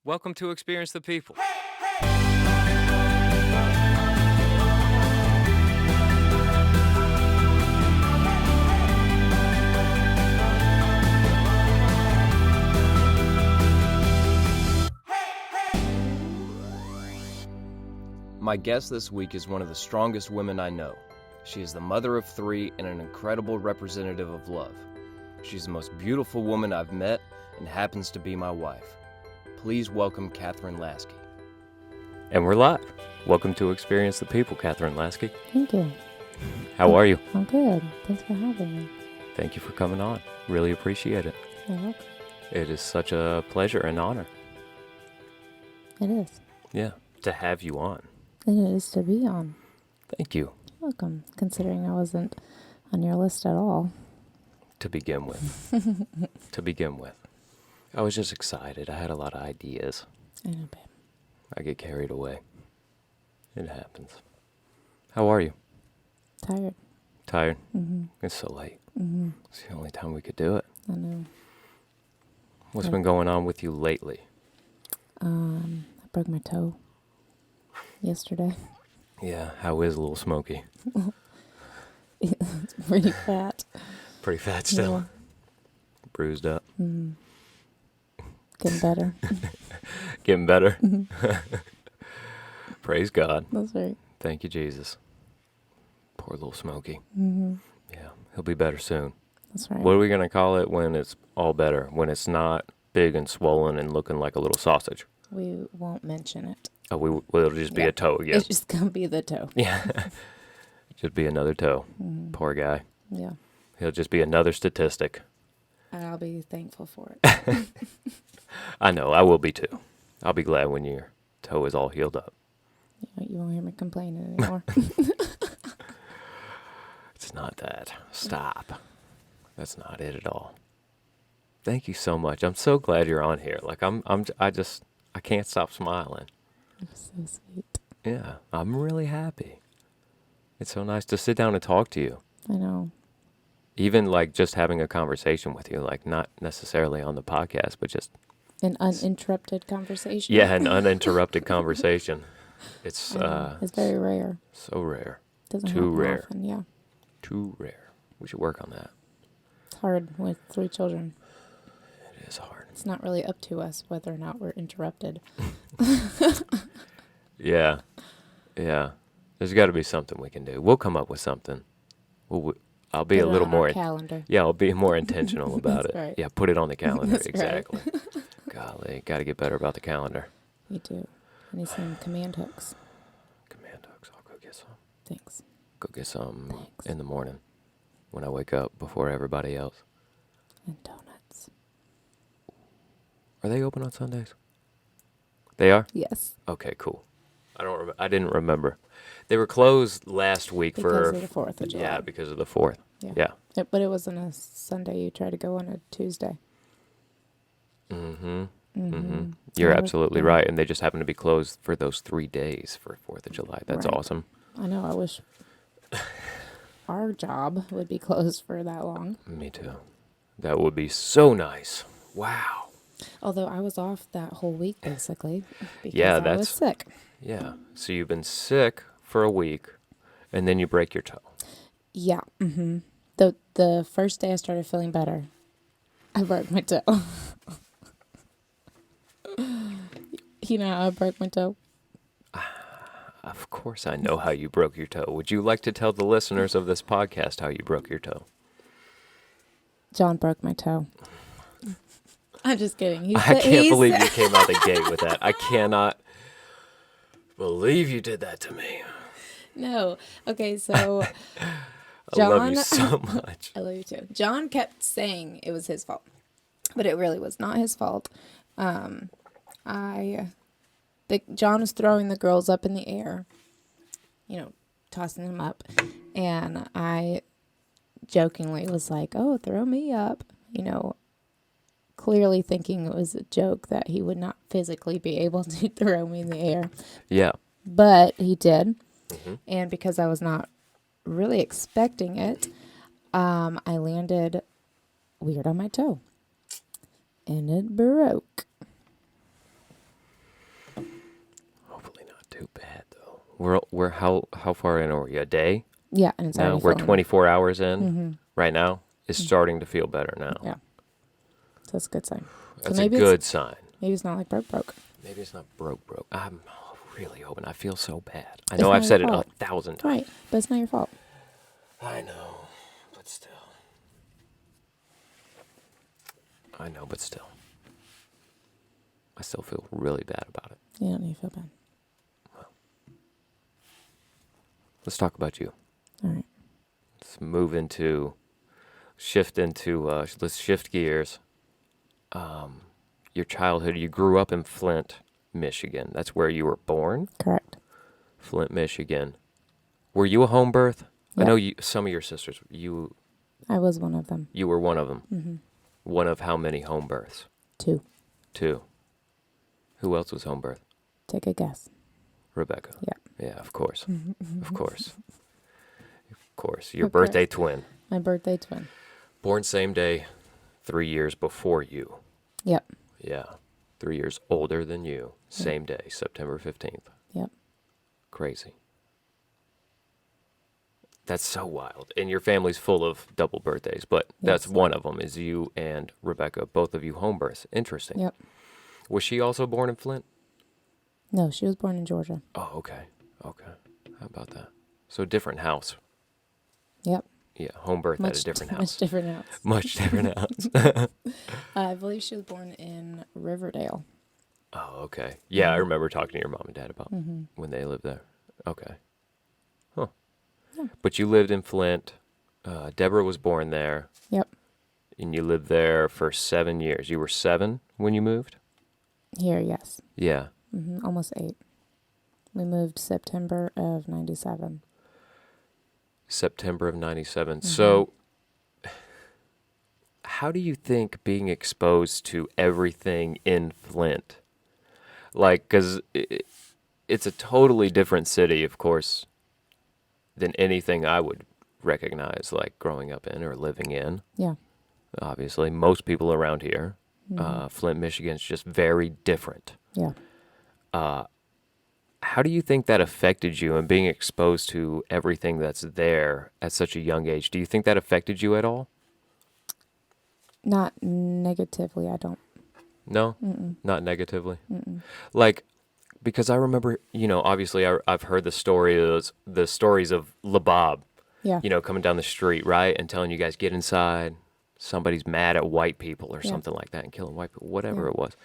Welcome to Experience the People. My guest this week is one of the strongest women I know. She is the mother of 3 and an incredible representative of love. She's the most beautiful woman I've met and happens to be my wife. Please welcome Kathryn Lasky. And we're live. Welcome to Experience the People, Kathryn Lasky. Thank you. How are you? I'm good. Thanks for having me. Thank you for coming on. Really appreciate it. You're welcome. It is such a pleasure and honor. It is. Yeah, to have you on. And it is to be on. Thank you. You're welcome, considering I wasn't on your list at all. To begin with. I was just excited. I had a lot of ideas. I know, babe. I get carried away. It happens. How are you? Tired. Tired? Mm-hmm. It's so late. Mm-hmm. It's the only time we could do it. I know. What's been going on with you lately? I broke my toe yesterday. Yeah, how is Little Smokey? It's pretty fat. Pretty fat still. Yeah. Bruised up. Mm-hmm. Getting better. Getting better? Mm-hmm. Praise God. That's right. Thank you, Jesus. Poor Little Smokey. Mm-hmm. Yeah, he'll be better soon. That's right. What are we going to call it when it's all better? When it's not big and swollen and looking like a little sausage? We won't mention it. Oh, it'll just be a toe again. It's just going to be the toe. Yeah. Just be another toe. Mm-hmm. Poor guy. Yeah. He'll just be another statistic. And I'll be thankful for it. I know, I will be too. I'll be glad when your toe is all healed up. You won't hear me complaining anymore. It's not that. Stop. That's not it at all. Thank you so much. I'm so glad you're on here. Like I can't stop smiling. You're so sweet. Yeah, I'm really happy. It's so nice to sit down and talk to you. I know. Even like just having a conversation with you, like not necessarily on the podcast, but just An uninterrupted conversation. yeah, an uninterrupted conversation. It's it's very rare. so rare. Doesn't Too happen rare. often, yeah. Too rare. We should work on that. It's hard with 3 children. It is hard. It's not really up to us whether or not we're interrupted. Yeah. Yeah. There's got to be something we can do. We'll come up with something. I'll be Put a it little on more our calendar. Yeah, I'll be more intentional about it. That's right. Yeah, put it on the calendar. That's Exactly. Golly, got to get better about the calendar. You do. I need some command hooks. Command hooks. I'll go get some. Thanks. Go get some Thanks. in the morning when I wake up before everybody else. And donuts. Are they open on Sundays? They are? Yes. Okay, cool. I didn't remember. They were closed last week Because of the 4th of July. Yeah, because of the 4th. Yeah. But it wasn't a Sunday. You tried to go on a Tuesday. Mm-hmm. Mm-hmm. Mm-hmm. You're Yeah, absolutely yeah. right. And they just happen to be closed for those 3 days for 4th of July. That's Right. awesome. I know. I wish our job would be closed for that long. Me too. That would be so nice. Wow. Although I was off that whole week, basically, because Yeah, I was sick. Yeah. So you've been sick for a week, and then you break your toe. Yeah. Mm-hmm. The first day I started feeling better, I broke my toe. You know how I broke my toe? Of course I know how you broke your toe. Would you like to tell the listeners of this podcast how you broke your toe? John broke my toe. I'm just kidding. I can't believe you came out the gate with that. I cannot believe you did that to me. No. Okay, so I love you so much. I love you too. John kept saying it was his fault, but it really was not his fault. John was throwing the girls up in the air, tossing them up, and I jokingly was like, "Oh, throw me up," clearly thinking it was a joke that he would not physically be able to throw me in the air. Yeah. But he did. Mm-hmm. And because I was not really expecting it, I landed weird on my toe. And it broke. We're how far in are we? A day? Yeah, and it's No, already we're feeling 24 hours in Mm-hmm. right now. It's starting to feel better now. Yeah, so that's a good sign. So That's a maybe good sign. maybe it's not like broke. Maybe it's not broke. I'm really hoping. I feel so bad. I It's know not I've your said it fault. 1,000 times. Right, but it's not your fault. I know, but still. I know, but still. I still feel really bad about it. You don't need to feel bad. Let's talk about you. All right. Let's let's shift gears. Your childhood, you grew up in Flint, Michigan. That's where you were born? Correct. Flint, Michigan. Were you a home birth? Yep. I know some of your sisters, I was one of them. you were one of them. Mm-hmm. One of how many home births? 2. 2. Who else was home birth? Take a guess. Rebecca. Yeah. Yeah, of course. Of course. Of course. Your Of birthday course. twin. My birthday twin. Born same day, 3 years before you. Yep. Yeah. 3 years older than you. Same day, September 15th. Yep. Crazy. That's so wild. And your family's full of double birthdays, but that's Yes. one of them is you and Rebecca, both of you home births. Interesting. Yep. Was she also born in Flint? No, she was born in Georgia. Oh, okay. Okay. How about that? So different house. Yep. Yeah, home birth at a different Much house. different house. Much different house. I believe she was born in Riverdale. Oh, okay. Yeah, I remember talking to your mom and dad about Mm-hmm. when they lived there. Okay. Huh. Yeah. But you lived in Flint. Deborah was born there. Yep. And you lived there for 7 years. You were 7 when you moved? Here, yes. Yeah. Almost 8. We moved September of 97. September of 97. So how do you think being exposed to everything in Flint, like, because it's a totally different city, of course, than anything I would recognize, like growing up in or living in. Yeah. Obviously, most people around here, Flint, Michigan, is just very different. Yeah. How do you think that affected you and being exposed to everything that's there at such a young age? Do you think that affected you at all? Not negatively, I don't. No? Mm-mm. Not negatively? Mm-mm. Like, because I remember, obviously I've heard the stories of LeBob, Yeah. Coming down the street, right? And telling you guys, get inside. Somebody's mad at white people or Yeah. something like that and killing white people, whatever Yeah. it was.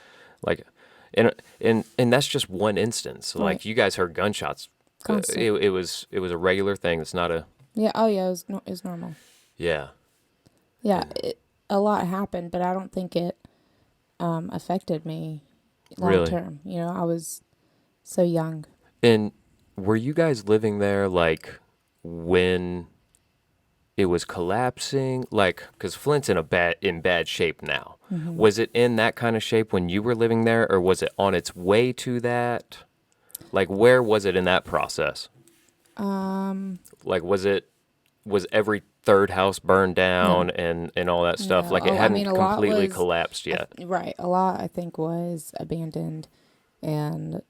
Like, and that's just one instance. Like, Right. you guys heard gunshots. Constant. It was a regular thing. It's not a, Yeah. Oh, yeah. It was normal. yeah. Yeah. A lot happened, but I don't think it affected me long Really? term. I was so young. And were you guys living there, like, when it was collapsing? Like, because Flint's in bad shape now. Mm-hmm. Was it in that kind of shape when you were living there, or was it on its way to that? Like, where was it in that process? Like, was every third house burned down and all that stuff? No. Like, it Oh, I hadn't mean, a lot completely was- collapsed yet. Right. A lot, I think, was abandoned and,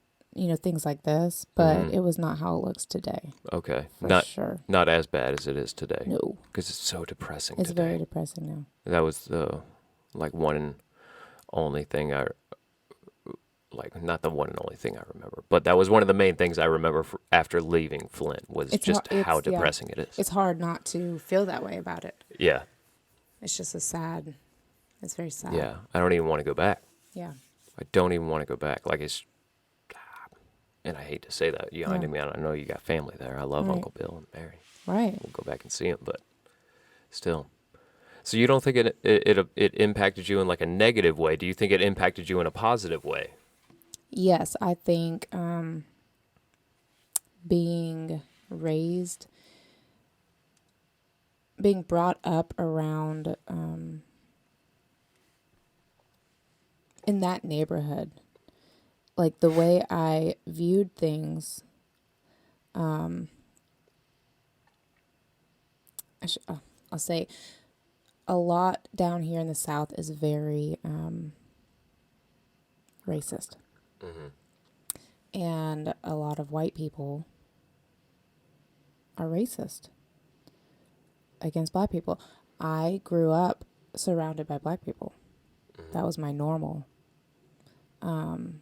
things like this, but it was not how it looks today. Okay. For sure. Not as bad as it is today. No. Because it's so depressing It's today. very depressing now. That was the, like, one and only thing not the one and only thing I remember, but that was one of the main things I remember after leaving Flint was just how depressing it is. It's hard not to feel that way about it. Yeah. It's just it's very sad. Yeah. I don't even want to go back. Yeah. I don't even want to go back. Like, and I hate to say that. Yeah. I mean, I know you got family there. I love Right. Uncle Bill and Mary. Right. We'll go back and see him, but still. So you don't think it impacted you in like a negative way? Do you think it impacted you in a positive way? Yes, I think being brought up around in that neighborhood, like the way I viewed things, I'll say a lot down here in the South is very racist. Mm-hmm. And a lot of white people are racist against black people. I grew up surrounded by black people. That was my normal. And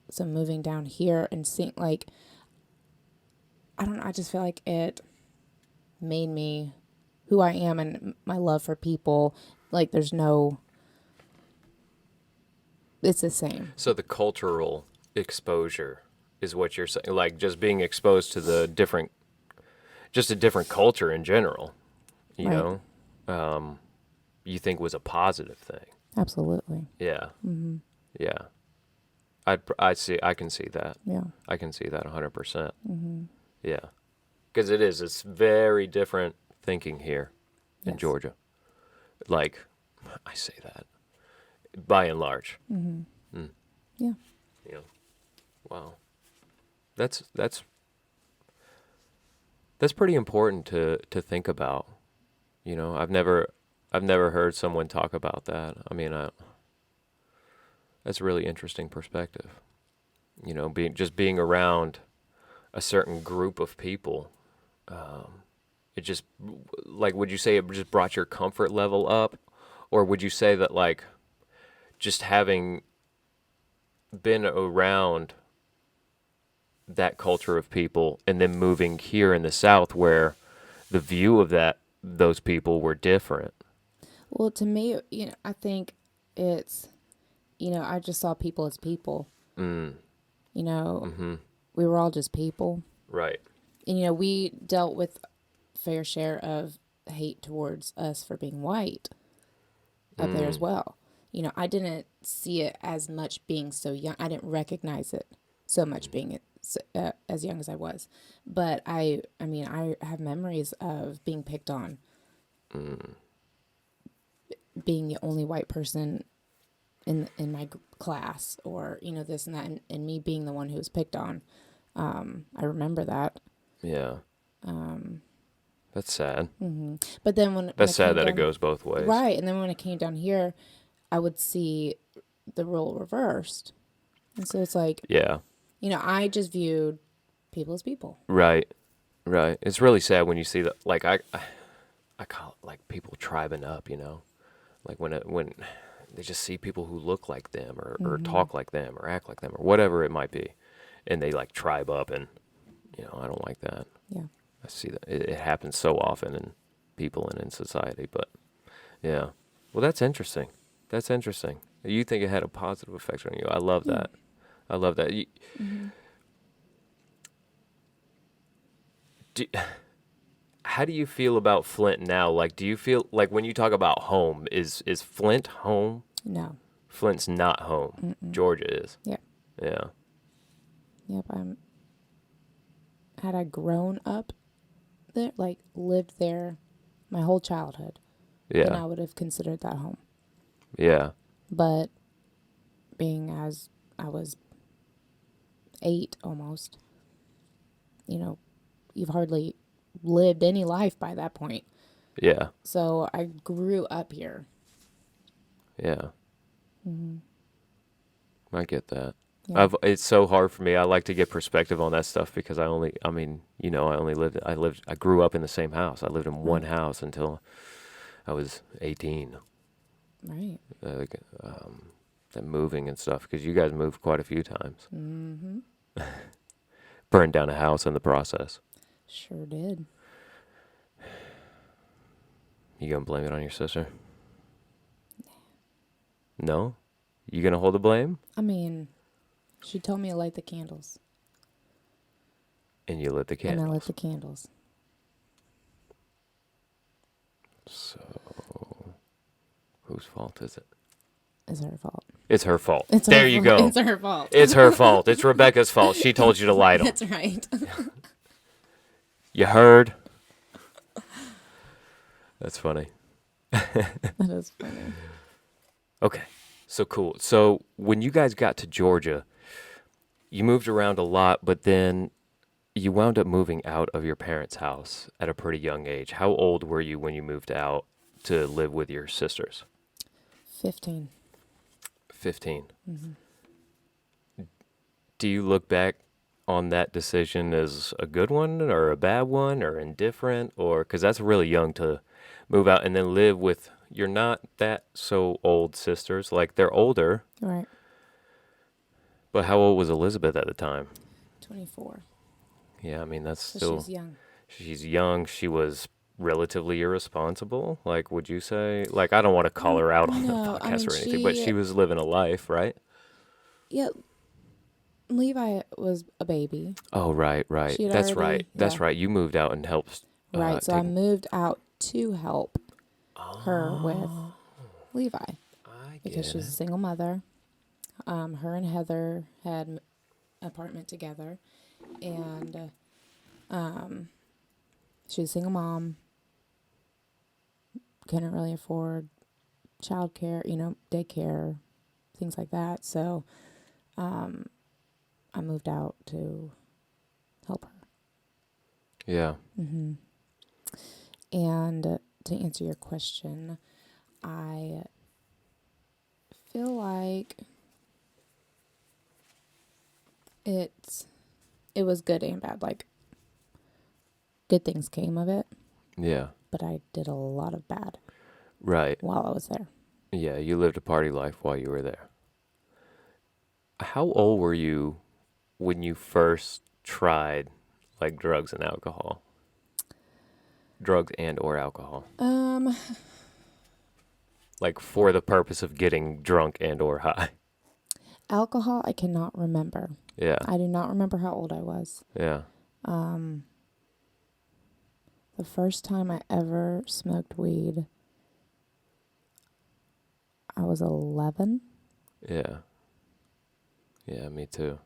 so moving down here and seeing, like, I don't know, I just feel like it made me who I am, and my love for people. Like, there's no, it's the same. So the cultural exposure is what you're saying, like just being exposed to the different, just a different culture in general, you Right. know, you think was a positive thing. Absolutely. Yeah. Mm-hmm. Yeah. I can see that. Yeah. I can see that 100%. Mm-hmm. Yeah. Because it's very different thinking here in Yes. Georgia. Like, I say that by and large. Mm-hmm. Mm. Yeah. You know, wow. That's pretty important to think about. You know, I've never heard someone talk about that. I mean, that's a really interesting perspective. You know, being around a certain group of people, it just, like, would you say it just brought your comfort level up, or would you say that, like, just having been around that culture of people and then moving here in the South where the view of those people were different? Well, to me, I think it's, I just saw people as people. Mm. Mm-hmm. We were all just people. Right. And, we dealt with fair share of hate towards us for being white up there as well. I didn't see it as much being so young. I didn't recognize it so much being as young as I was. But I have memories of being picked on, being the only white person in my class, or this and that, and me being the one who was picked on. I remember that. Yeah. That's sad. Mm-hmm. But then when That's I sad came that it down, goes both ways. right, and then when I came down here, I would see the role reversed, and so it's like, Yeah. I just viewed people as people. Right. Right. It's really sad when you see that. Like, I call it, like, people tribing up. You know, like when they just see people who look like them, or talk like them, or act like them, or whatever it might be, and they, like, tribe up, and I don't like that. Yeah. I see that it happens so often in people and in society. But yeah, well, that's interesting. That's interesting. You think it had a positive effect on you? I love that. I love that. How do you feel about Flint now? Like, do you feel like when you talk about home, is Flint home? No. Flint's not home. Mm-mm. Georgia is. Yeah. Yeah. Yep. Had I grown up there, like lived there my whole childhood, then I Yeah. would have considered that home. Yeah. But being as I was 8 almost, you've hardly lived any life by that point. Yeah. So I grew up here. Yeah. Mm-hmm. I get that. Yeah. It's so hard for me. I like to get perspective on that stuff because I grew up in the same house. I lived in one Right. house until I was 18. Right. Then moving and stuff, because you guys moved quite a few times. Mm-hmm. Burned down a house in the process. Sure did. You gonna blame it on your sister? No? You gonna hold the blame? I mean, she told me to light the candles. And you lit the candles. And I lit the candles. So, whose fault is it? It's her fault. It's her fault. It's there her you fault. go. It's her fault. It's her fault. It's Rebecca's fault. She told you to light them. That's right. You heard? That's funny. That is funny. Okay. So cool. So when you guys got to Georgia, you moved around a lot, but then you wound up moving out of your parents' house at a pretty young age. How old were you when you moved out to live with your sisters? 15. 15. Mm-hmm. Do you look back on that decision as a good one or a bad one or indifferent, or because that's really young to move out and then live with you're not that so old sisters. Like they're older, Right. but how old was Elizabeth at the time? 24. Yeah, I mean that's So still she's young. she's young. She was relatively irresponsible. Like, would you say? Like, I don't want to call her out on the No, I mean, podcast or anything, but she was living a life, right? yeah, Levi was a baby. Oh, right, right. She had That's already, right. That's right. You moved out and helped. Right. So I Take. moved out to help her with Oh, Levi I because get she was a it. single mother. Her and Heather had an apartment together, and she was a single mom. Couldn't really afford childcare, daycare, things like that. So I moved out to help her. Yeah. Mm-hmm. And to answer your question, I feel like it was good and bad. Like, good things came of it, Yeah. but I did a lot of bad Right. while I was there. Yeah. You lived a party life while you were there. How old were you when you first tried like drugs and alcohol? Drugs and or alcohol? Like for the purpose of getting drunk and or high. Alcohol, I cannot remember. Yeah. I do not remember how old I was. Yeah. The first time I ever smoked weed, I was 11. Yeah. Yeah, me too.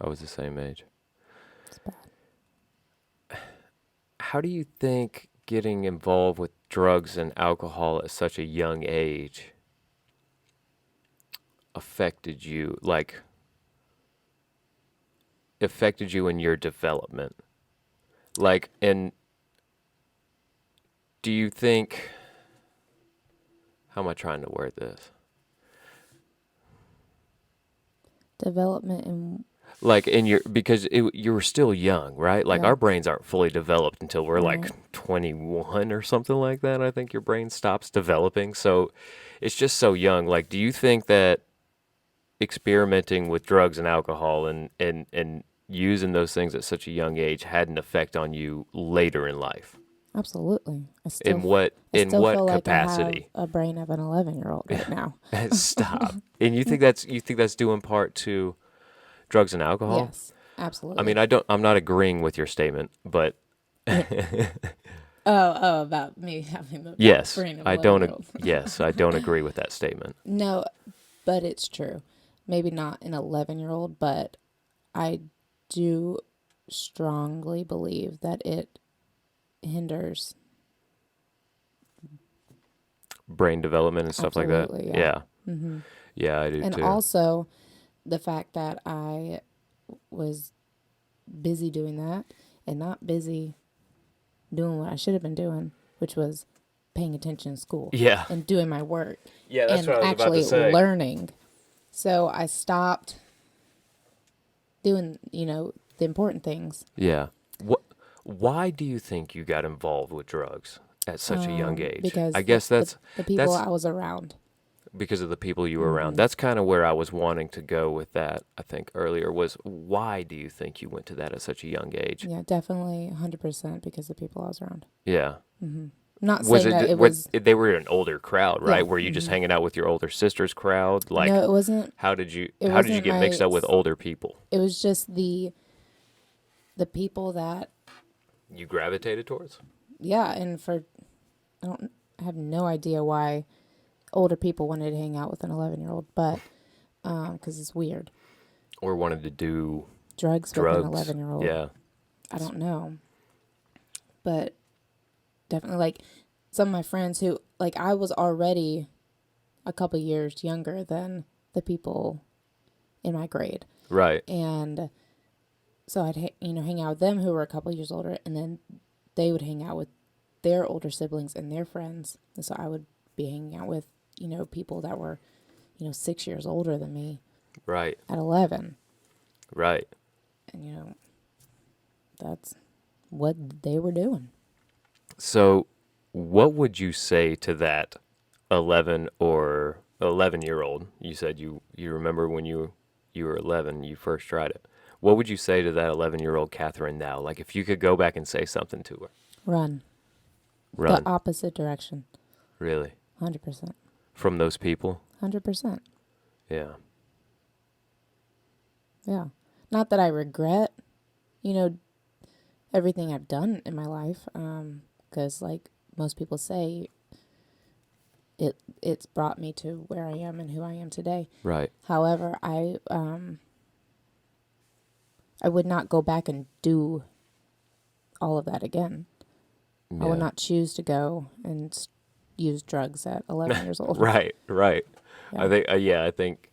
I was the same age. It's bad. How do you think getting involved with drugs and alcohol at such a young age affected you, in your development? Like, and do you think, how am I trying to word this? Development in Like because you were still young, right? Like Yeah. our brains aren't fully developed until we're Right. like 21 or something like that. I think your brain stops developing. So it's just so young. Like, do you think that experimenting with drugs and alcohol and using those things at such a young age had an effect on you later in life? Absolutely. In what feel like capacity? I have a brain of an 11-year-old right now. Stop. And you think that's due in part to drugs and alcohol? Yes, absolutely. I mean, I'm not agreeing with your statement, but about me having the yes, brain of I an don't 11-year-old. yes, I don't agree with that statement. No, but it's true. Maybe not an 11-year-old, but I do strongly believe that it hinders. Brain development and stuff like that. Absolutely, Yeah. yeah. Mm-hmm. Yeah, I do And too. also the fact that I was busy doing that and not busy doing what I should have been doing, which was paying attention in school. Yeah. And doing my work. Yeah, that's and what I was about to actually say. learning. So I stopped doing, the important things. Yeah. Why do you think you got involved with drugs at such a young age? Because I guess the people that's I was around. because of the people you were around. That's kind of where I was wanting to go with that, I think earlier, was why do you think you went to that at such a young age? Yeah, definitely 100% because of the people I was around. Yeah. Not saying that it was... They were an older crowd, right? Yeah. Were you just hanging out with your older sister's crowd? Like, No, it wasn't. how did you wasn't get mixed up with older people? It was just the people that... You gravitated towards? Yeah, and I have no idea why older people wanted to hang out with an 11-year-old, but because it's weird. Or wanted to do Drugs with an 11-year-old. Yeah. I don't know. But definitely, like, some of my friends who, like, I was already a couple years younger than the people in my grade. Right. And so I'd, hang out with them who were a couple years older, and then they would hang out with their older siblings and their friends. And so I would be hanging out with, people that were, 6 years older than me. Right. At 11. Right. And, that's what they were doing. So, what would you say to that 11-year-old? You said you remember when you were 11, you first tried it. What would you say to that 11-year-old Kathryn now? Like, if you could go back and say something to her. Run. The Run. opposite direction. Really? 100%. From those people? 100%. Yeah. Yeah. Not that I regret, everything I've done in my life. Because like most people say, it's brought me to where I am and who I am today. Right. However, I would not go back and do all of that again. Yeah. I would not choose to go and use drugs at 11 years old. Right. Right. Yeah. I think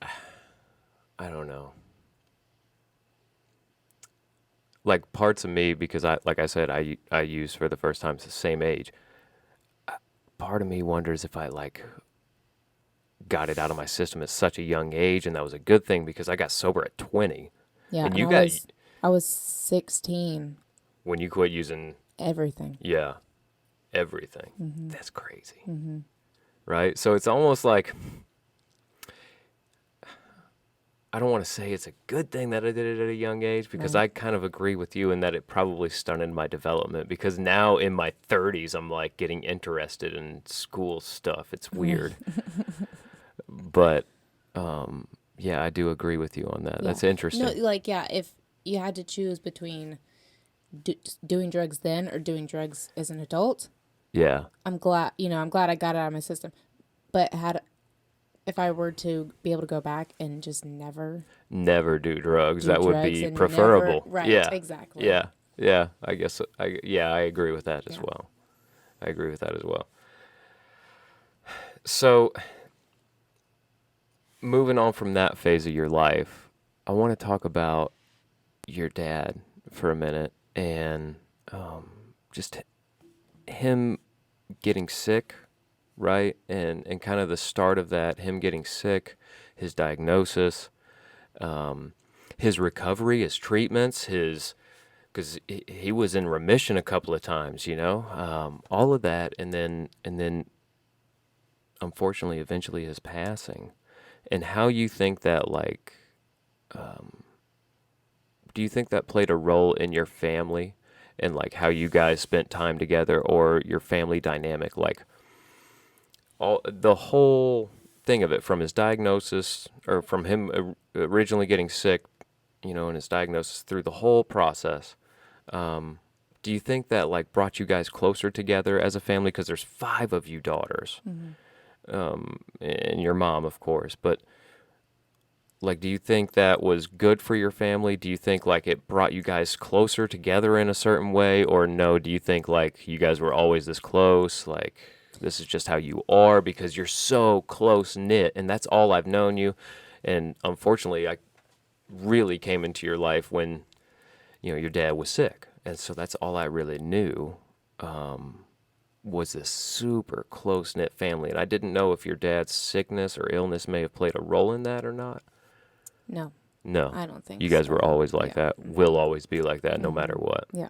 I don't know. Like parts of me, because like I said, I used for the first time at the same age. Part of me wonders if I like got it out of my system at such a young age, and that was a good thing because I got sober at 20. Yeah. And I was 16. When you quit using Everything. Yeah, everything. Mm-hmm. That's crazy. Mm-hmm. Right? So it's almost like, I don't want to say it's a good thing that I did it at a young age, because Right. I kind of agree with you in that it probably stunted my development, because now in my 30s, I'm like getting interested in school stuff. It's weird. But yeah, I do agree with you on that. Yeah. That's interesting. No, like, yeah, if you had to choose between doing drugs then or doing drugs as an adult, Yeah. I'm glad I got it out of my system. But if I were to be able to go back and just never Never do drugs, do that would drugs be and preferable. never, right, Yeah. exactly. Yeah. Yeah. I guess I agree with that as Yeah. well. I agree with that as well. So, moving on from that phase of your life, I want to talk about your dad for a minute, and just him getting sick, right? And kind of the start of that, him getting sick, his diagnosis, his recovery, his treatments, because he was in remission a couple of times, all of that, and then unfortunately, eventually his passing, and how you think that, like, do you think that played a role in your family and like how you guys spent time together, or your family dynamic, like all the whole thing of it, from his diagnosis, or from him originally getting sick, and his diagnosis, through the whole process? Do you think that like brought you guys closer together as a family? Because there's 5 of you daughters, and your mom, of course. But like, do you think that was good for your family? Do you think like it brought you guys closer together in a certain way, or no? Do you think like you guys were always this close? Like, this is just how you are because you're so close knit, and that's all I've known you. And unfortunately, I really came into your life when your dad was sick, and so that's all I really knew, was this super close knit family. And I didn't know if your dad's sickness or illness may have played a role in that or not. No, No, I don't think you guys so. were always like Yeah. that. Will always be like that, no matter what. Yeah.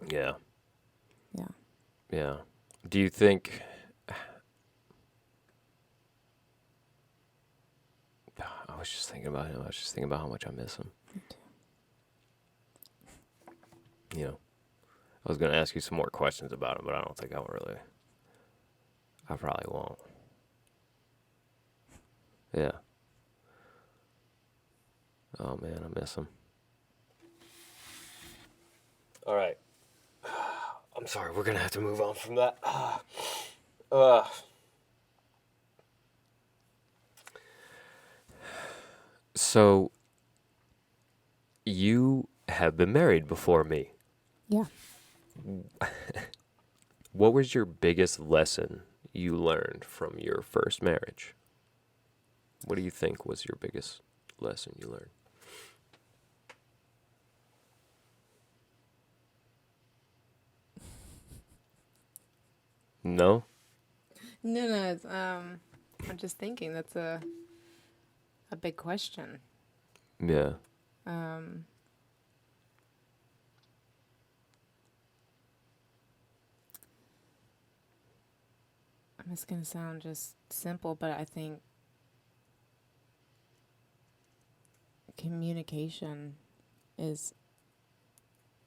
Yeah, Yeah. yeah. Do you think? I was just thinking about him. I was just thinking about how much I miss him. Me too. I was going to ask you some more questions about him, but I don't think I probably won't. Yeah. Oh, man, I miss him. All right. I'm sorry, we're going to have to move on from that. So, you have been married before me. Yeah. What was your biggest lesson you learned from your first marriage? What do you think was your biggest lesson you learned? No? No, it's, I'm just thinking that's a big question. Yeah. It's going to sound just simple, but I think communication is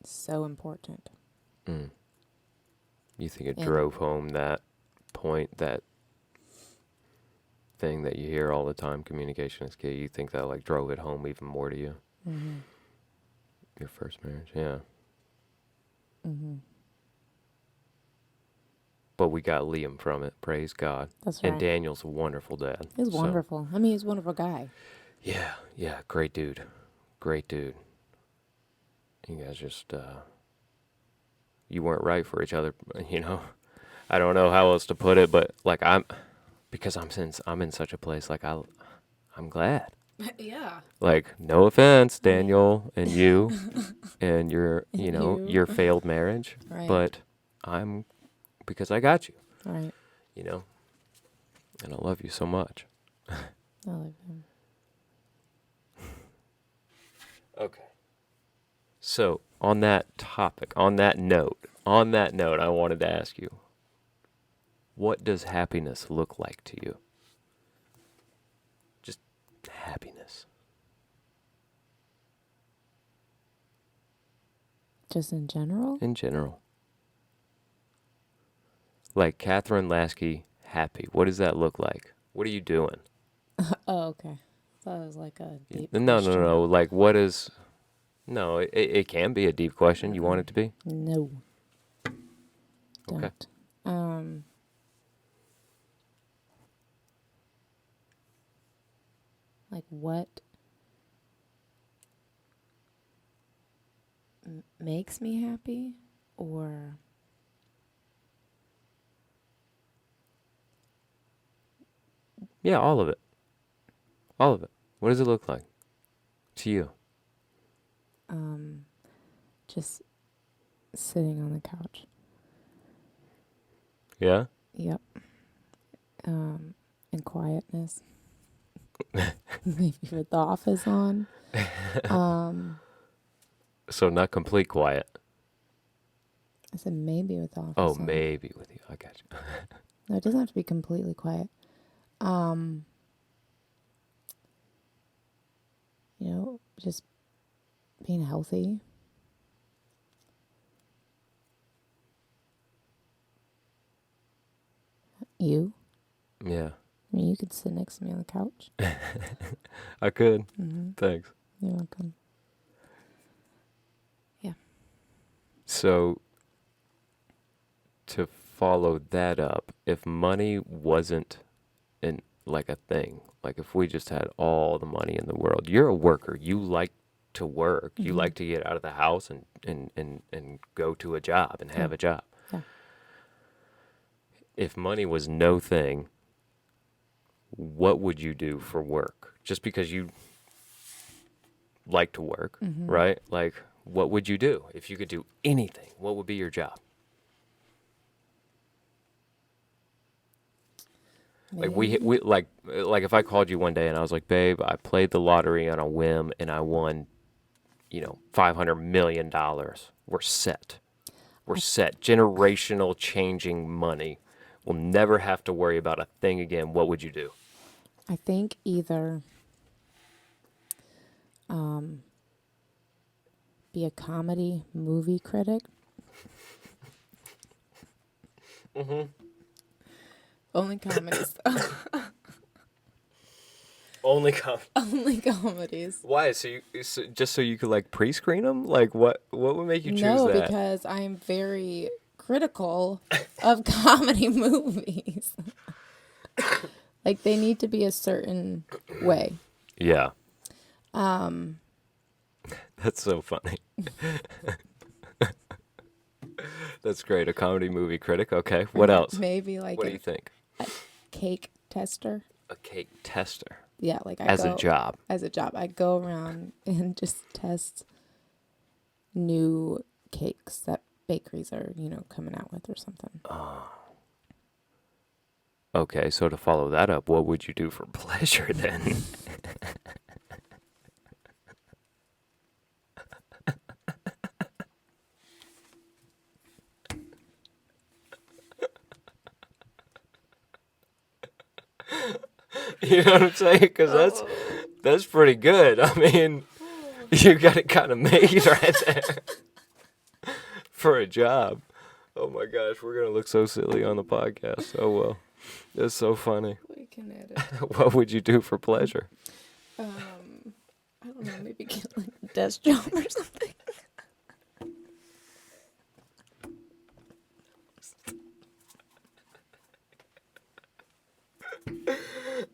so important. You think it And- drove home that point, that thing that you hear all the time, communication is key? You think that like drove it home even more to you? Mm-hmm. Your first marriage, yeah. Mm-hmm. But we got Liam from it, praise God. That's right. And Daniel's a wonderful dad. He's so- wonderful. I mean, he's a wonderful guy. Yeah, great dude. Great dude. You guys just, you weren't right for each other, you know? I don't know how else to put it, but like because I'm in such a place, like I'm glad. Yeah. Like, no offense, Daniel and you and your, You. your failed marriage, Right. but because I got you, Right. and I love you so much. I love him. Okay. So, on that topic, on that note, I wanted to ask you, what does happiness look like to you? Just happiness. Just in general? In general. Like Kathryn Lasky, happy. What does that look like? What are you doing? Oh, okay. I thought it was like a deep No. question. Like, what is... No, it can be a deep question. You want it to be? No. Okay. Don't. Like what makes me happy, or Yeah, all of it. All of it. What does it look like to you? just sitting on the couch. Yeah? Yep. And quietness. Maybe with the office on. So not complete quiet. I said maybe with the office Oh, on. maybe with you. I got you. No, it doesn't have to be completely quiet. Just being healthy. You? Yeah. I mean, you could sit next to me on the couch. I could. Mm-hmm. Thanks. You're welcome. Yeah. So, to follow that up, if money wasn't like a thing, like if we just had all the money in the world, you're a worker. You like to work. You Mhm. like to get out of the house and go to a job and have Yeah. a job. Yeah. If money was no thing, what would you do for work? Just because you like to work, Mhm. right? Like, what would you do if you could do anything? What would be your job? Like we like if I called you one day and I was like, babe, I played the lottery on a whim and I won, $500 million. We're set. We're set. Generational changing money. We'll never have to worry about a thing again. What would you do? I think either be a comedy movie critic. Mm-hmm. Only comedies. Only come. Only comedies. Why? Just so you could like pre-screen them? Like what would make you choose No, that? because I'm very critical of comedy movies. Like they need to be a certain way. Yeah. That's so funny. That's great. A comedy movie critic. Okay. What else? Maybe like What do a you think? cake tester. A cake tester. Yeah, like As a job. As a job. I go around and just test new cakes that bakeries are, coming out with or something. Okay, so to follow that up, what would you do for pleasure then? You know what I'm saying? Because that's pretty good. I mean, you got it kind of made right there for a job. Oh my gosh, we're gonna look so silly on the podcast. Oh well, that's so funny. We can edit. What would you do for pleasure? I don't know, maybe get like a desk job or something.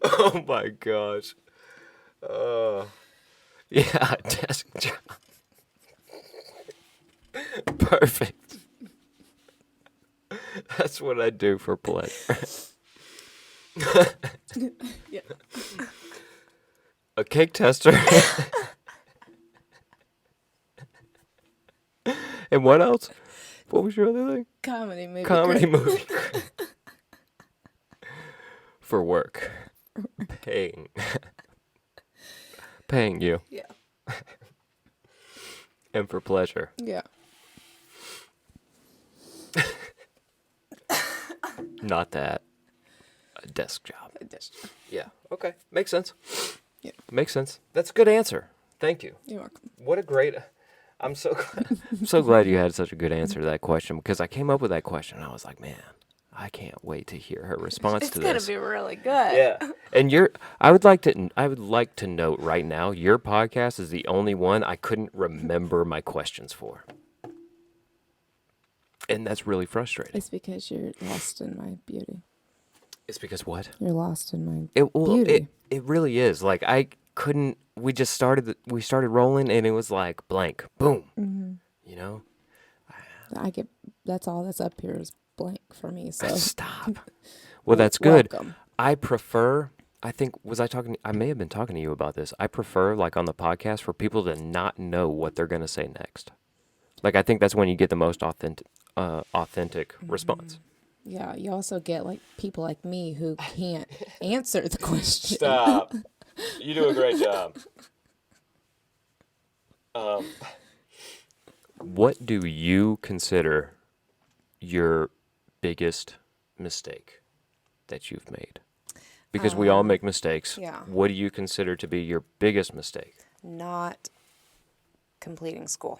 Oh my gosh. Yeah, desk job. Perfect. That's what I do for pleasure. Yeah. A cake tester. And what else? What was your other thing? Comedy movie. Comedy movie. For work. Paying. Paying you. Yeah. And for pleasure. Yeah. Not that. A desk job. A desk job. Yeah. Okay. Makes sense. Yeah. Makes sense. That's a good answer. Thank you. You're welcome. What a great. I'm so I'm so glad you had such a good answer to that question, because I came up with that question and I was like, man, I can't wait to hear her response to this. It's gonna be really good. Yeah. And I would like to note right now, your podcast is the only one I couldn't remember my questions for. And that's really frustrating. It's because you're lost in my beauty. It's because what? You're lost in my Beauty. beauty. It really is. Like we started rolling and it was like blank. Boom. Mm-hmm. You know? That's all that's up here is blank for me. So Stop. Well, that's good. Welcome. I think, I may have been talking to you about this. I prefer, like on the podcast, for people to not know what they're going to say next. Like, I think that's when you get the most authentic response. Yeah, you also get like people like me who can't answer the question. Stop. You do a great job. What do you consider your biggest mistake that you've made? Because we all make mistakes. yeah. What do you consider to be your biggest mistake? Not completing school.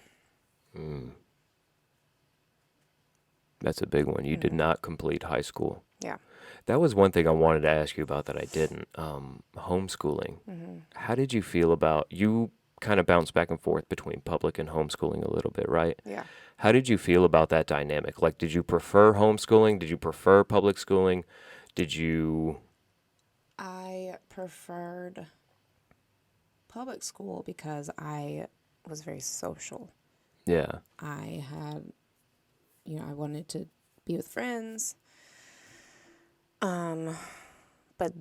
That's a big one. You did not complete high school. Yeah. That was one thing I wanted to ask you about that I didn't. Homeschooling. How did you feel about, you kind of bounced back and forth between public and homeschooling a little bit, right? Yeah. How did you feel about that dynamic? Like, did you prefer homeschooling? Did you prefer public schooling? I preferred public school because I was very social. Yeah. I had, I wanted to be with friends. But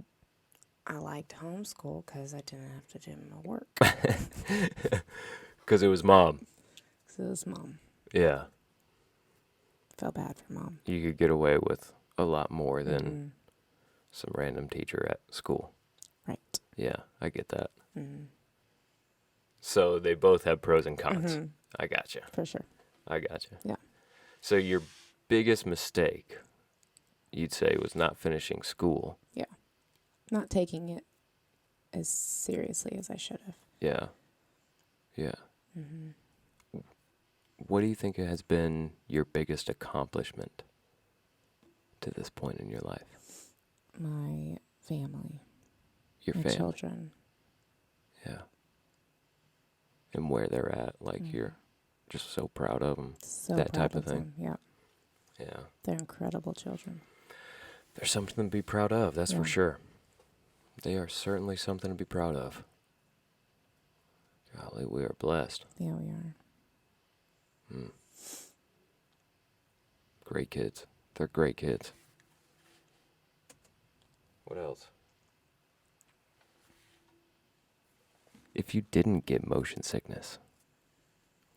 I liked homeschool because I didn't have to do my work. Because it was mom. Because it was mom. Yeah. Felt bad for mom. You could get away with a lot more than some random teacher at school. Right. Yeah, I get that. Mm-hmm. So they both have pros and cons. Mm-hmm. I gotcha. For sure. I gotcha. Yeah. So your biggest mistake, you'd say, was not finishing school. Yeah. Not taking it as seriously as I should have. Yeah. Yeah. What do you think has been your biggest accomplishment to this point in your life? My family. Your my family. Children. Yeah. And where they're at, like you're just so proud of them. So that proud type of thing. them. Yeah. Yeah. They're incredible children. There's something to be proud of, that's for Yeah. sure. They are certainly something to be proud of. Golly, we are blessed. Yeah, we are. Great kids. They're great kids. What else? If you didn't get motion sickness,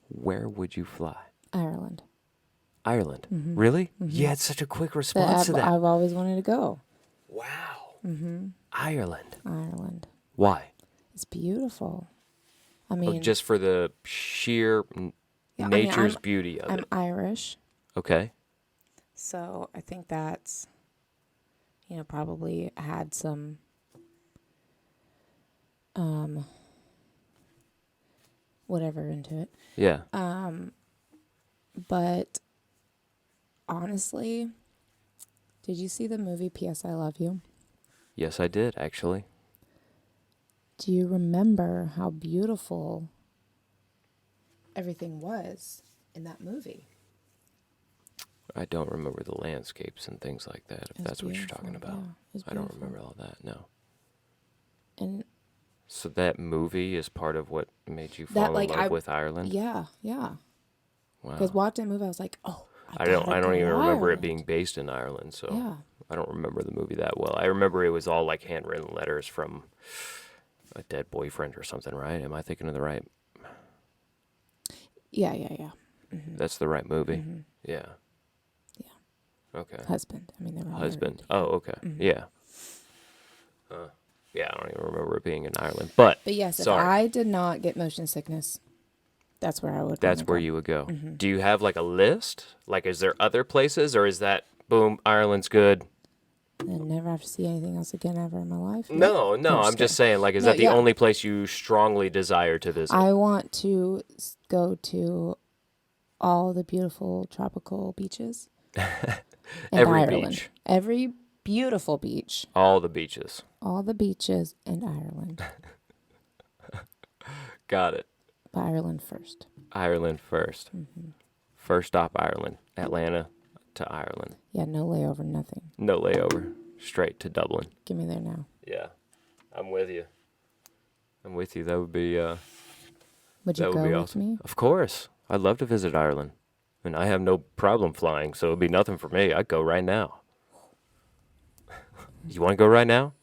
where would you fly? Ireland. Ireland. Really? You had such a quick response to that. I've always wanted to go. Wow. Ireland. Ireland. Why? It's beautiful. I Oh, mean, just for the sheer Yeah, I mean, nature's I'm- beauty of I'm it. Irish, Okay. so I think that's, probably had some whatever into it. Yeah. But honestly, did you see the movie P.S. I Love You? Yes, I did, actually. Do you remember how beautiful everything was in that movie? I don't remember the landscapes and things like that, if It was that's what you're beautiful, talking about. yeah, it was I don't beautiful. remember all that, no. And So that movie is part of what made you that, fall in love with Ireland? yeah. Wow. Because watching that movie, I was like, oh, I don't gotta even go to remember it Ireland. being based in Ireland, so Yeah. I don't remember the movie that well. I remember it was all like handwritten letters from a dead boyfriend or something, right? Am I thinking of the right? Yeah. Mm-hmm. That's the right movie. Mm-hmm. Yeah. Yeah. Okay. Husband. I mean, they were all Husband. married. Oh, okay. Mhm. Yeah. Yeah, I don't even remember it being in Ireland. But yes, sorry, if I did not get motion sickness, that's where I would. that's wanna where go. you would go. Mhm. Do you have like a list? Like, is there other places, or is that boom, Ireland's good? And never have to see anything else again ever in my life. No, I'm just just kidding. saying, like, is No, that the yeah. only place you strongly desire to visit? I want to go to all the beautiful tropical beaches. And Every Ireland. beach. Every beautiful beach. All the beaches. All the beaches and Ireland. Got it. But Ireland first. Ireland first. Mm-hmm. First stop, Ireland. Atlanta to Ireland. Yeah, no layover, nothing. No layover. Straight to Dublin. Give me there now. Yeah. I'm with you. That would be Would you that go would be with awesome. me? Of course. I'd love to visit Ireland. And I have no problem flying, so it'd be nothing for me. I'd go right now. You want to go right now?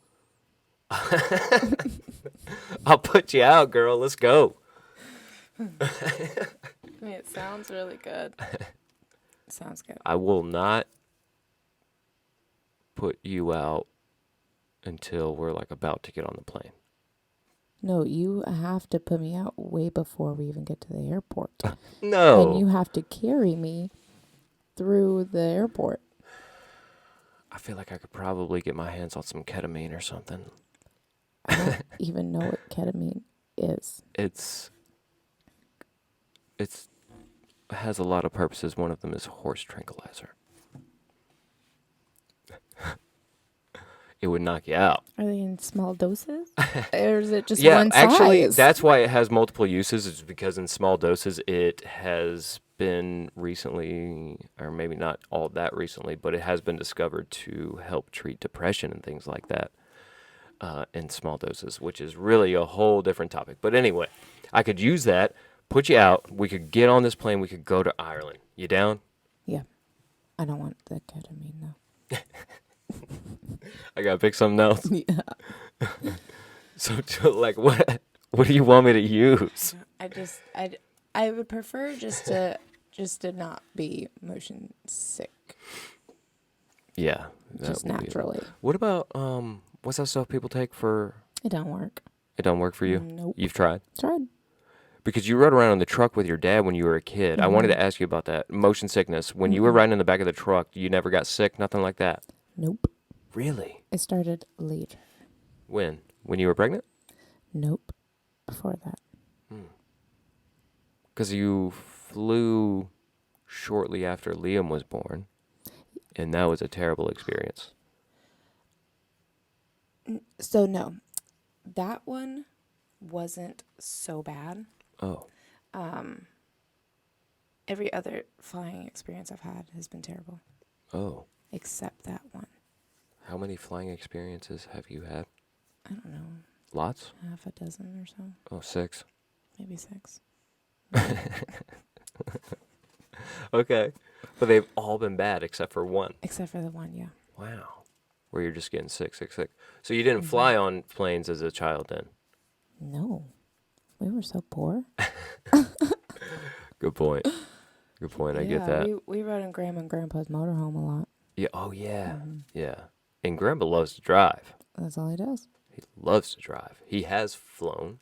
I'll put you out, girl. Let's go. I mean, it sounds really good. Sounds good. I will not put you out until we're like about to get on the plane. No, you have to put me out way before we even get to the airport. No. And you have to carry me through the airport. I feel like I could probably get my hands on some ketamine or something. I don't even know what ketamine is. It has a lot of purposes. One of them is horse tranquilizer. It would knock you out. Are they in small doses? Or is it just Yeah, one actually, size? that's why it has multiple uses. It's because in small doses, it has been recently, or maybe not all that recently, but it has been discovered to help treat depression and things like that in small doses, which is really a whole different topic. But anyway, I could use that, put you out, we could get on this plane, we could go to Ireland. You down? Yeah. I don't want the ketamine, though. I gotta pick something else. Yeah. So, like, what do you want me to use? I would prefer just to not be motion sick. Yeah, Just would be- naturally. What about what's that stuff people take for? It don't work. It don't work for you. Nope. You've tried Tried. because you rode around in the truck with your dad when you were a kid. I wanted to ask you about that motion sickness. When you were riding in the back of the truck, you never got sick, nothing like that. Nope. Really? It started later. When? When you were pregnant? Nope. Before that. Because you flew shortly after Liam was born, and that was a terrible experience. So no, that one wasn't so bad. Oh. Every other flying experience I've had has been terrible, Oh. except that one. How many flying experiences have you had? I don't know, Lots? half a dozen or so, Oh, 6. maybe 6. Okay. But they've all been bad except for one. Except for the one, yeah. Wow. Where you're just getting sick. So you didn't fly on planes as a child then? No, we were so poor. Good point. I get that. We rode in Grandma and Grandpa's motorhome a lot. Yeah. Oh, yeah. Yeah. And Grandpa loves to drive. That's all he does. He loves to drive. He has flown.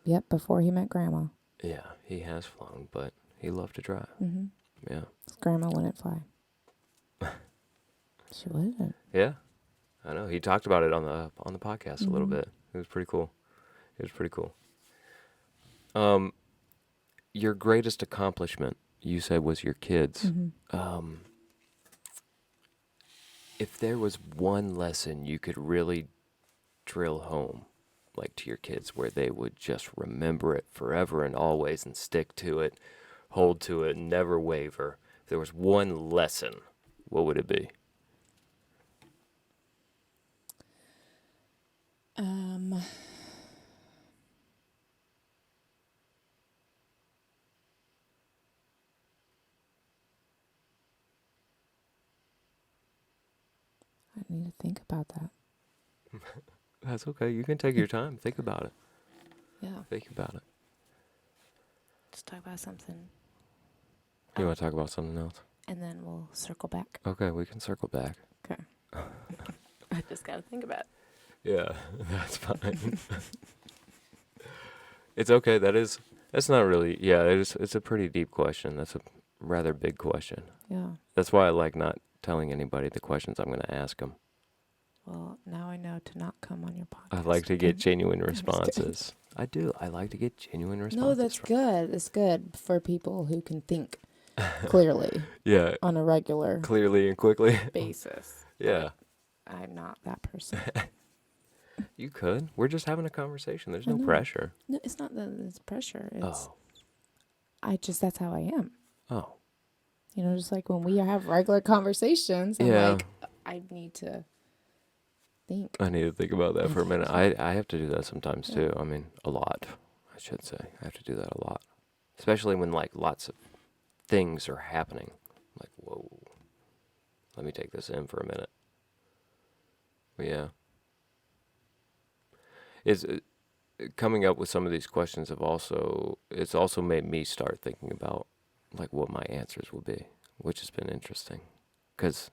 Yep, before he met Grandma. Yeah, he has flown, but he loved to drive. Mm-hmm. Yeah. Grandma wouldn't fly. She wouldn't. Yeah. I know. He talked about it on the podcast a little bit. It was pretty cool. It was pretty cool. Your greatest accomplishment, you said, was your kids. If there was one lesson you could really drill home, like to your kids, where they would just remember it forever and always and stick to it, hold to it, never waver. If there was one lesson, what would it be? I need to think about that. That's okay. You can take your time. Think about it. Yeah. Think about it. Just talk about something. You want to talk about something else? And then we'll circle back. Okay, we can circle back. Okay. I just got to think about it. Yeah, that's fine. It's okay. That's not really, it's a pretty deep question. That's a rather big question. Yeah. That's why I like not telling anybody the questions I'm going to ask them. Well, now I know to not come on your podcast. I like to get genuine I'm just kidding. responses. I do. I like to get genuine responses. No, that's good. It's good for people who can think clearly Yeah, on a regular clearly and quickly. basis. Yeah. I'm not that person. You could. We're just having a conversation. There's I no know. pressure. No, it's not that it's pressure. It's Oh. that's how I am. Oh. You know, just like when we have regular conversations, I'm Yeah. like, I need to think. I need to think about that for a minute. I have to do that sometimes Yeah. too. I mean, a lot, I should say. I have to do that a lot. Especially when like lots of things are happening. Like, whoa. Let me take this in for a minute. But yeah. Coming up with some of these questions it's also made me start thinking about like what my answers will be, which has been interesting. 'Cause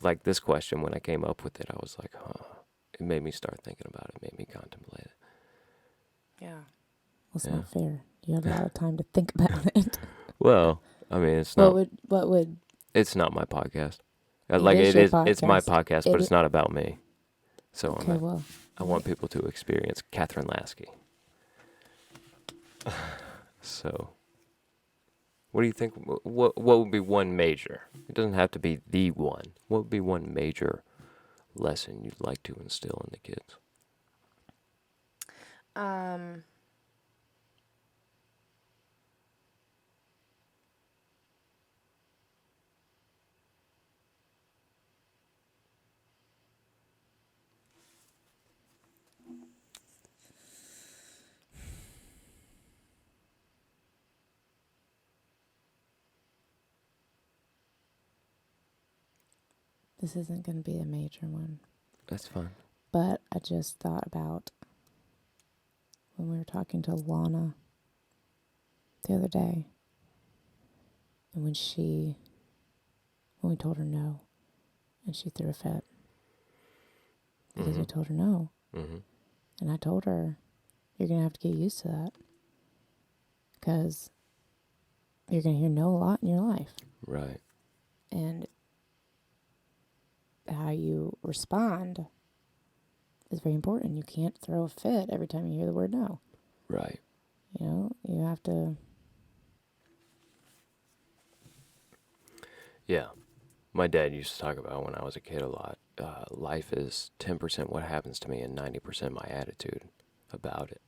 like this question, when I came up with it, I was like, it made me start thinking about it, made me contemplate it. Yeah. Well, it's Yeah. not fair. You have a lot of time to think about it. Well, I mean, it's not, What would it's not my podcast. It Like is it your is, it's my podcast. podcast, It but i- it's not about me. So okay, well, I want people to experience Kathryn Lasky. So, what do you think? What would be one major? It doesn't have to be the one. What would be one major lesson you'd like to instill in the kids? this isn't going to be a major one, That's fine. but I just thought about when we were talking to Lana the other day, and when we told her no, and she threw a fit because we told her no. Mm-hmm. And I told her, you're going to have to get used to that because you're going to hear no a lot in your life. Right. And how you respond is very important. You can't throw a fit every time you hear the word no. Right. You know, you have to. Yeah. My dad used to talk about when I was a kid a lot. Life is 10% what happens to me and 90% my attitude about it.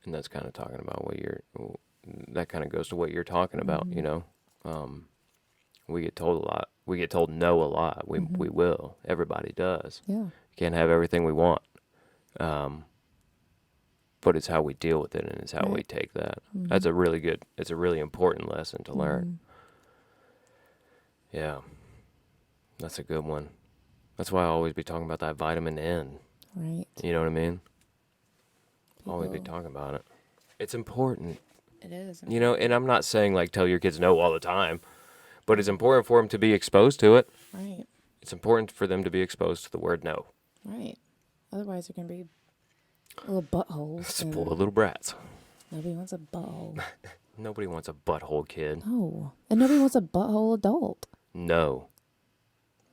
And that's kind of talking about that kind of goes to what you're talking about, you know. We get told a lot. We get told no a lot. We will. Everybody does. Yeah. You can't have everything we want. But it's how we deal with it and it's how we take that. It's a really important lesson to learn. Yeah. That's a good one. That's why I always be talking about that vitamin N. Right. You know what I mean? Always be talking about it. It's important. It is. You know, and I'm not saying like tell your kids no all the time, but it's important for them to be exposed to it. Right. It's important for them to be exposed to the word no. Right. Otherwise, they're going to be little buttholes. Spoiled little brats. Nobody wants a butthole. Nobody wants a butthole kid. No. And nobody wants a butthole adult. No.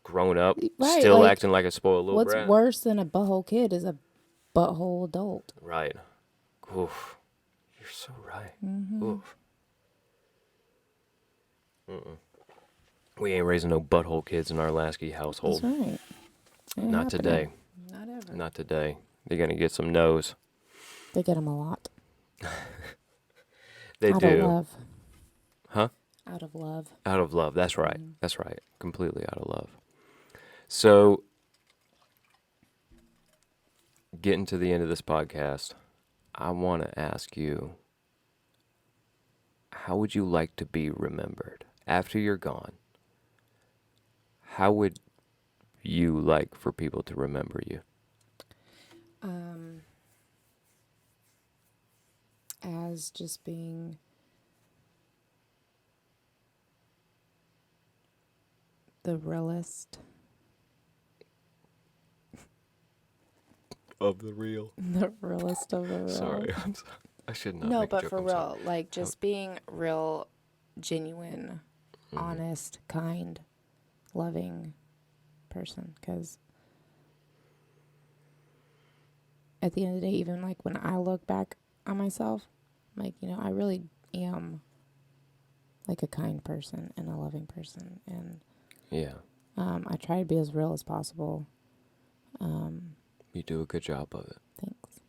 Grown up, Right, still like, acting like a spoiled little What's brat. worse than a butthole kid is a butthole adult. Right. Oof. You're so right. Mm-hmm. Oof. Mm-mm. We ain't raising no butthole kids in our Lasky household. That's right. Ain't Not today. Not ever. Not today. They're gonna get some no's. They get them a lot. They Out do. of love. Huh? Out of love. Out of love. That's right. Mhm. That's right. Completely out of love. So, getting to the end of this podcast, I want to ask you, how would you like to be remembered after you're gone? How would you like for people to remember you? As just being the realest. Of the real. The realest of the real. Sorry, I should not. No, make a but joke, for I'm real, sorry. like just being real, genuine, honest, kind, loving person. Because at the end of the day, even like when I look back on myself, like, you know, I really am like a kind person and a loving person. And Yeah, I try to be as real as possible. you do a good job of it. Thanks.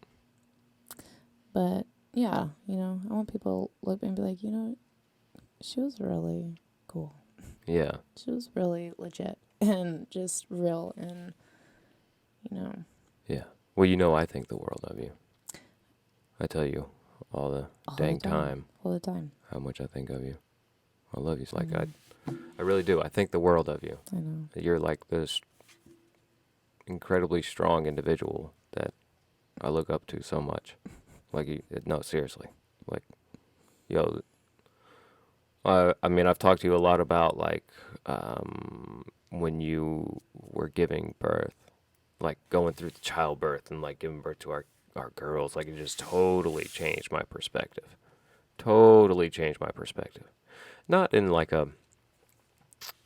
But yeah, you know, I want people to look and be like, you know, she was really cool. Yeah, She was really legit and just real and, you know. yeah. Well, you know, I think the world of you. I tell you all the All dang the time All the time. how much I think of you. I love you. It's like Mhm. I really do. I think the world of you. I know. You're like this incredibly strong individual that I look up to so much. Like, no, seriously. Like, yo, I mean, I've talked to you a lot about, like, when you were giving birth, like, going through the childbirth and, like, giving birth to our girls. Like, it just totally changed my perspective. Totally changed my perspective. Not in, like, a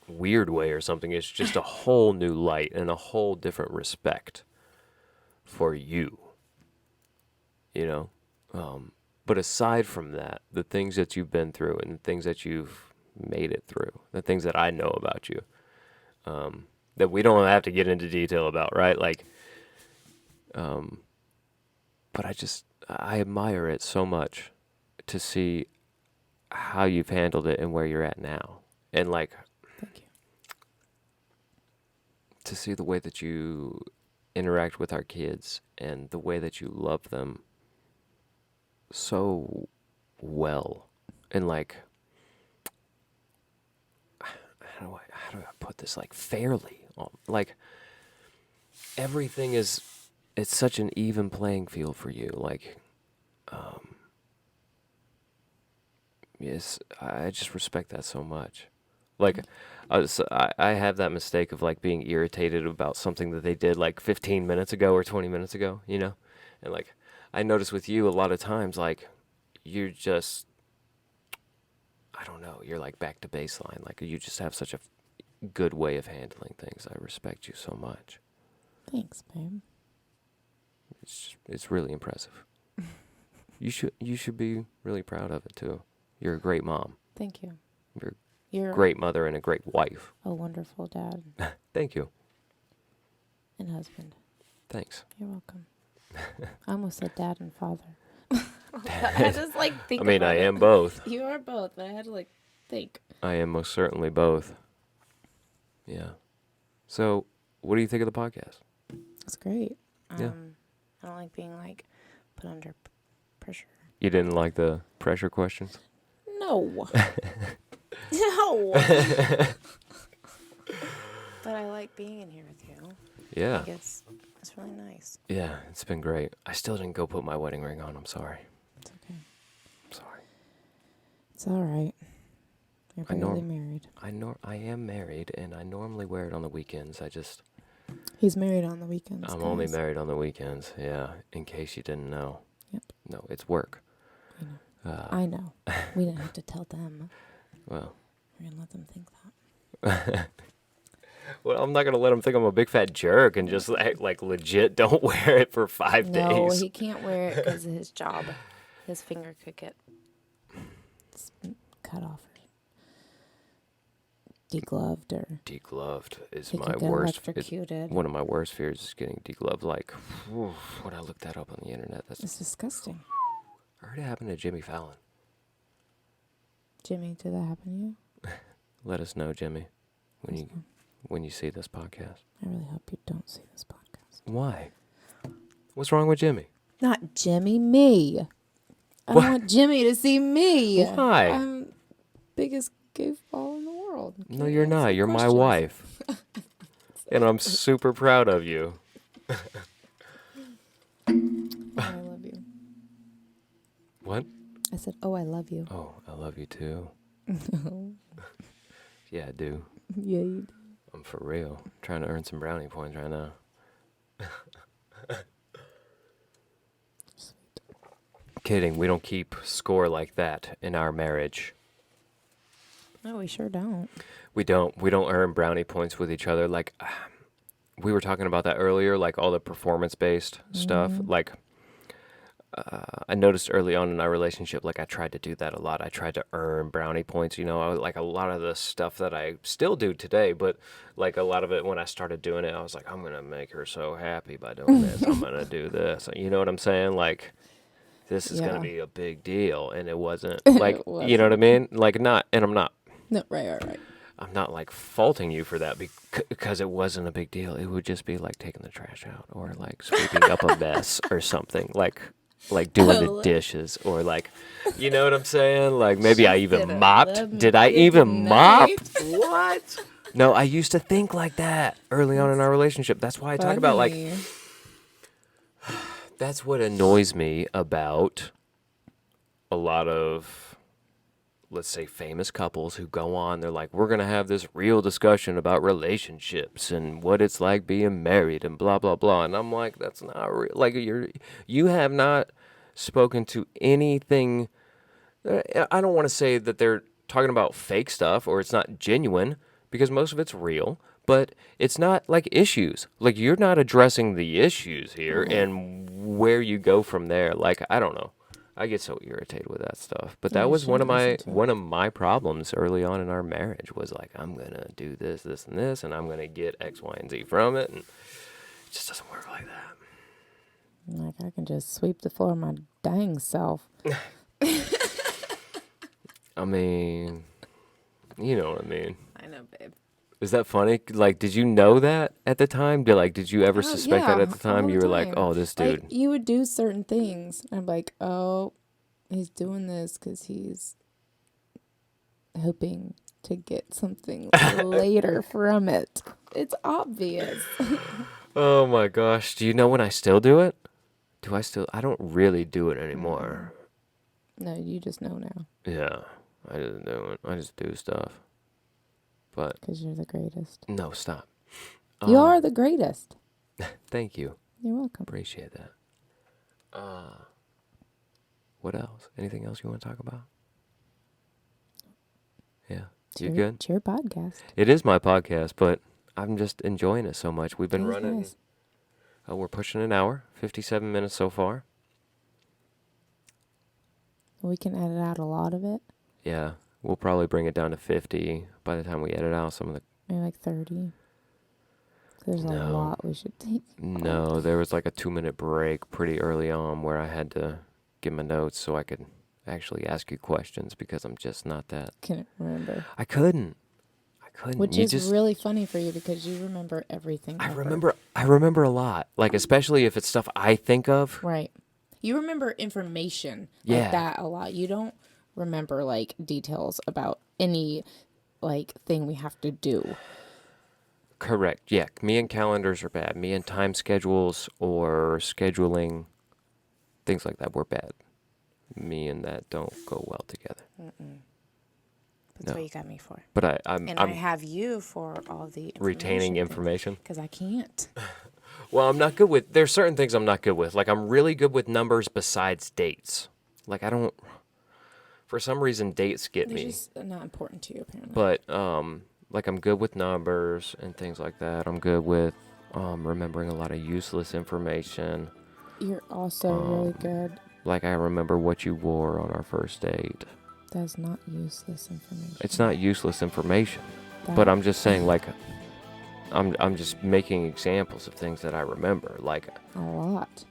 weird way or something. It's just a whole new light and a whole different respect for you, you know? But aside from that, the things that you've been through and the things that you've made it through, the things that I know about you, that we don't have to get into detail about, right? Like, but I admire it so much to see how you've handled it and where you're at now. And, like, Thank you. to see the way that you interact with our kids and the way that you love them so well. And, like, how do I put this, like, fairly? Like, everything is, it's such an even playing field for you. Like, yes, I just respect that so much. Like, I have that mistake of, like, being irritated about something that they did, like, 15 minutes ago or 20 minutes ago, you know? And, like, I notice with you a lot of times, like, you're just, I don't know, you're, like, back to baseline. Like, you just have such a good way of handling things. I respect you so much. Thanks, babe. It's really impressive. You should be really proud of it, too. You're a great mom. Thank you. You're a great mother and a great wife. A wonderful dad Thank you. and husband. Thanks. You're welcome. I almost said dad and father. I just like think I mean, about I it. am both. You are both, but I had to like think. I am most certainly both. Yeah. So, what do you think of the podcast? It's great. Yeah. I don't like being like put under pressure. You didn't like the pressure questions? No. No. But I like being in here with you. Yeah. I think it's really nice. Yeah, it's been great. I still didn't go put my wedding ring on. I'm sorry. It's okay. I'm sorry. It's all right. You're I know- barely married. I am married, and I normally wear it on the weekends. He's married on the weekends. I'm only guys. married on the weekends. Yeah, in case you didn't know. Yep. No, it's work. I know. I know. We didn't have to tell them. Well. We're gonna let them think that. Well, I'm not gonna let him think I'm a big fat jerk and just like legit don't wear it for 5 No, days. he can't wear it because of his job. His finger could get cut off or degloved or Degloved is he my could get worst. electrocuted. One of my worst fears is getting degloved. Like, when I looked that up on the internet, It's disgusting. I heard it happened to Jimmy Fallon. Jimmy, did that happen to you? Let us know, Jimmy, when you see this podcast. I really hope you don't see this podcast. Why? What's wrong with Jimmy? Not Jimmy, me. I What? don't want Jimmy to see me. Why? I'm biggest goofball in the world. No, Can't you're not. answer You're my questions. wife. And I'm super proud of you. I love you. What? I said, oh, I love you. Oh, I love you too. Yeah, I do. Yeah, you do. I'm for real. I'm trying to earn some brownie points right now. Sweet. Kidding. We don't keep score like that in our marriage. No, we sure don't. We don't earn brownie points with each other. Like, we were talking about that earlier, like all the performance-based stuff. Like, I noticed early on in our relationship, like I tried to do that a lot. I tried to earn brownie points, like a lot of the stuff that I still do today, but like a lot of it when I started doing it, I was like, I'm going to make her so happy by doing this. I'm going to do this. You know what I'm saying? Like, this is going Yeah. to be a big deal. And it wasn't like, you know what I mean? Like not, and I'm not No, right. I'm not like faulting you for that because it wasn't a big deal. It would just be like taking the trash out or like sweeping up a mess or something, like doing the dishes or like, you know what I'm saying? Like maybe I even mopped. Did I even mop? What? No, I used to think like that early on in our relationship. That's why I talk about like, Funny. that's what annoys me about a lot of, let's say, famous couples who go on, they're like, we're going to have this real discussion about relationships and what it's like being married and blah, blah, blah. And I'm like, that's not real. Like, you have not spoken to anything. I don't want to say that they're talking about fake stuff or it's not genuine because most of it's real, but it's not like issues. Like, you're not addressing the issues here and where you go from there. Like, I don't know. I get so irritated with that stuff. But Yeah, that you was one of shouldn't my problems early on in our marriage was like, I'm going to do this, this, and this, and I'm going to get X, Y, and Z from it. And it just doesn't work like that. Like, I can just sweep the floor my dang self. I mean, you know what I mean. I know, babe. Is that funny? Like, did you know that at the time? Did you ever suspect that at the time? all You the were like, time. oh, this dude. Like, you would do certain things. And I'm like, oh, he's doing this because he's hoping to get something later from it. It's obvious. Oh my gosh. Do you know when I still do it? I don't really do it anymore. No, you just know now Yeah. I just do it. I just do stuff. But because you're the greatest. no, stop. You are the greatest. Thank you. You're welcome. Appreciate that. What else? Anything else you want to talk about? Yeah. You good? It's your podcast. It is my podcast, but I'm just enjoying it so much. We've been It is running. nice. We're pushing an hour, 57 minutes so far. We can edit out a lot of it. Yeah. We'll probably bring it down to 50 by the time we edit out some of the... Maybe like 30. There's a No. lot we should take. No, there was like a 2-minute break pretty early on where I had to get my notes so I could actually ask you questions because I'm just not that... Can't remember. I couldn't. Which You is just... really funny for you because you remember everything. I ever. remember a lot. Like, especially if it's stuff I think of. Right. You remember information Yeah. like that a lot. You don't remember like details about any like thing we have to do. Correct. Yeah. Me and calendars are bad. Me and time schedules or scheduling, things like that, we're bad. Me and that don't go well together. That's No. what you got me for. But I'm I have you for all the retaining information. because I can't. Well, I'm not good with... There's certain things I'm not good with. Like, I'm really good with numbers besides dates. Like, I don't... For some reason, dates get They're me. just not important to you apparently. But like I'm good with numbers and things like that. I'm good with remembering a lot of useless information. You're also really good. Like I remember what you wore on our first date. That's not useless information. It's not useless information, That- but I'm just saying, like, I'm just making examples of things that I remember, like, a lot.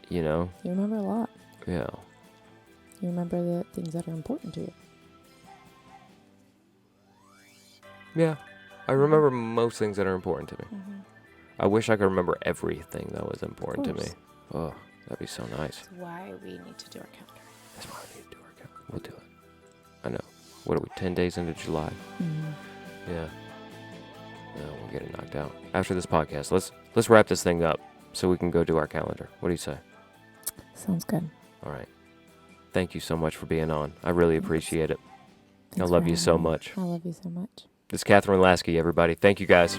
you know, You remember a lot. yeah. You remember the things that are important to you. Yeah, I remember most things that are important to me. Mm-hmm. I wish I could remember everything that was important to me. course. Oh, that'd be so nice. That's why we need to do our calendar. That's why we need to do our count. We'll do it. I know. What are we, 10 days into July? Mm-hmm. Yeah. Yeah, we'll get it knocked out. After this podcast, let's wrap this thing up so we can go do our calendar. What do you say? Sounds good. All right. Thank you so much for being on. I really Thanks. appreciate it. Thanks I love for you so having me. much. I love you so much. This is Kathryn Lasky, everybody. Thank you, guys.